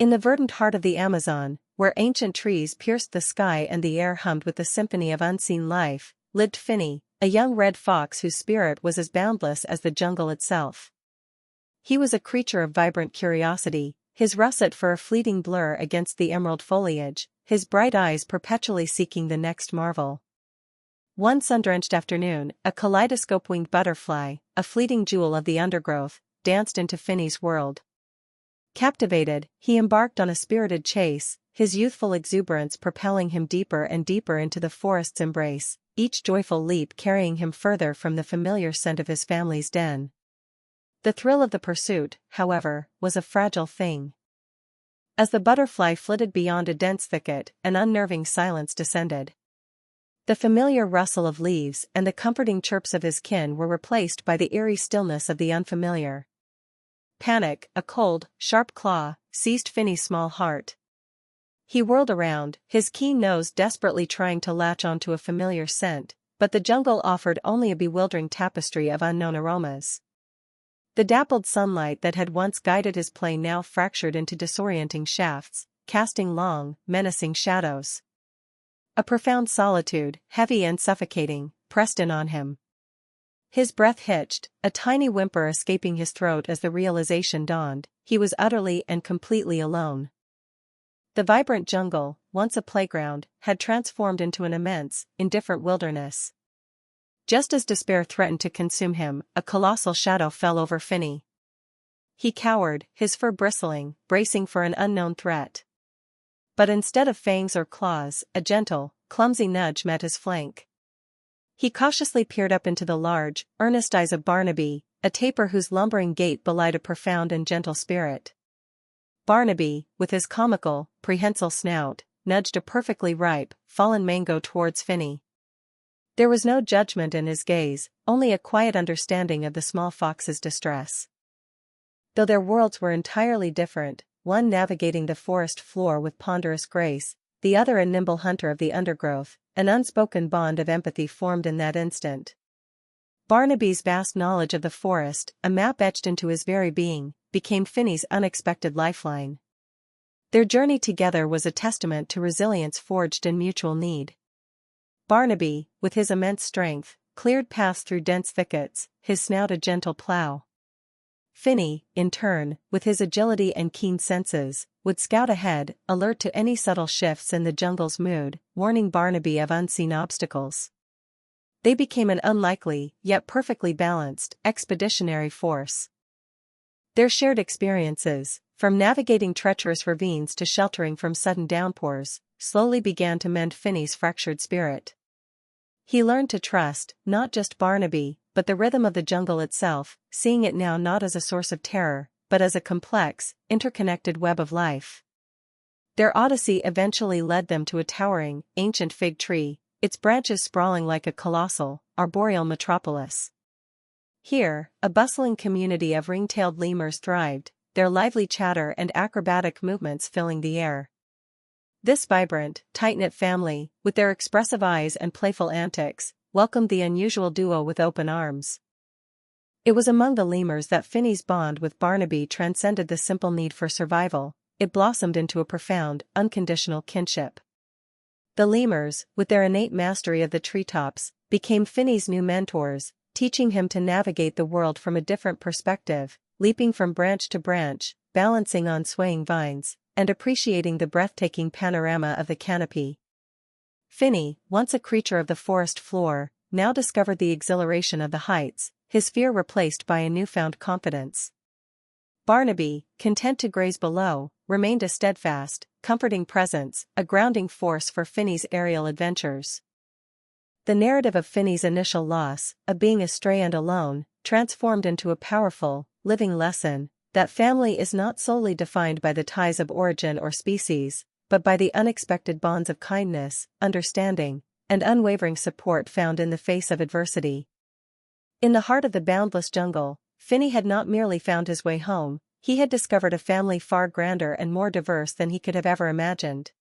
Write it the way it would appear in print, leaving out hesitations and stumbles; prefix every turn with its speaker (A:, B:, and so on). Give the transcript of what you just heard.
A: In the verdant heart of the Amazon, where ancient trees pierced the sky and the air hummed with the symphony of unseen life, lived Finny, a young red fox whose spirit was as boundless as the jungle itself. He was a creature of vibrant curiosity, his russet fur a fleeting blur against the emerald foliage, his bright eyes perpetually seeking the next marvel. One sun-drenched afternoon, a kaleidoscope-winged butterfly, a fleeting jewel of the undergrowth, danced into Finny's world. Captivated, he embarked on a spirited chase, his youthful exuberance propelling him deeper and deeper into the forest's embrace, each joyful leap carrying him further from the familiar scent of his family's den. The thrill of the pursuit, however, was a fragile thing. As the butterfly flitted beyond a dense thicket, an unnerving silence descended. The familiar rustle of leaves and the comforting chirps of his kin were replaced by the eerie stillness of the unfamiliar. Panic, a cold, sharp claw, seized Finny's small heart. He whirled around, his keen nose desperately trying to latch onto a familiar scent, but the jungle offered only a bewildering tapestry of unknown aromas. The dappled sunlight that had once guided his play now fractured into disorienting shafts, casting long, menacing shadows. A profound solitude, heavy and suffocating, pressed in on him. His breath hitched, a tiny whimper escaping his throat as the realization dawned, he was utterly and completely alone. The vibrant jungle, once a playground, had transformed into an immense, indifferent wilderness. Just as despair threatened to consume him, a colossal shadow fell over Finny. He cowered, his fur bristling, bracing for an unknown threat. But instead of fangs or claws, a gentle, clumsy nudge met his flank. He cautiously peered up into the large, earnest eyes of Barnaby, a tapir whose lumbering gait belied a profound and gentle spirit. Barnaby, with his comical, prehensile snout, nudged a perfectly ripe, fallen mango towards Finny. There was no judgment in his gaze, only a quiet understanding of the small fox's distress. Though their worlds were entirely different, one navigating the forest floor with ponderous grace, the other a nimble hunter of the undergrowth, an unspoken bond of empathy formed in that instant. Barnaby's vast knowledge of the forest, a map etched into his very being, became Finny's unexpected lifeline. Their journey together was a testament to resilience forged in mutual need. Barnaby, with his immense strength, cleared paths through dense thickets, his snout a gentle plow. Finny, in turn, with his agility and keen senses, would scout ahead, alert to any subtle shifts in the jungle's mood, warning Barnaby of unseen obstacles. They became an unlikely, yet perfectly balanced, expeditionary force. Their shared experiences, from navigating treacherous ravines to sheltering from sudden downpours, slowly began to mend Finny's fractured spirit. He learned to trust, not just Barnaby, but the rhythm of the jungle itself, seeing it now not as a source of terror, but as a complex, interconnected web of life. Their odyssey eventually led them to a towering, ancient fig tree, its branches sprawling like a colossal, arboreal metropolis. Here, a bustling community of ring-tailed lemurs thrived, their lively chatter and acrobatic movements filling the air. This vibrant, tight-knit family, with their expressive eyes and playful antics, welcomed the unusual duo with open arms. It was among the lemurs that Finny's bond with Barnaby transcended the simple need for survival, it blossomed into a profound, unconditional kinship. The lemurs, with their innate mastery of the treetops, became Finny's new mentors, teaching him to navigate the world from a different perspective, leaping from branch to branch, balancing on swaying vines, and appreciating the breathtaking panorama of the canopy. Finny, once a creature of the forest floor, now discovered the exhilaration of the heights, his fear replaced by a newfound confidence. Barnaby, content to graze below, remained a steadfast, comforting presence, a grounding force for Finny's aerial adventures. The narrative of Finny's initial loss, of being astray and alone, transformed into a powerful, living lesson, that family is not solely defined by the ties of origin or species, but by the unexpected bonds of kindness, understanding, and unwavering support found in the face of adversity. In the heart of the boundless jungle, Finny had not merely found his way home, he had discovered a family far grander and more diverse than he could have ever imagined.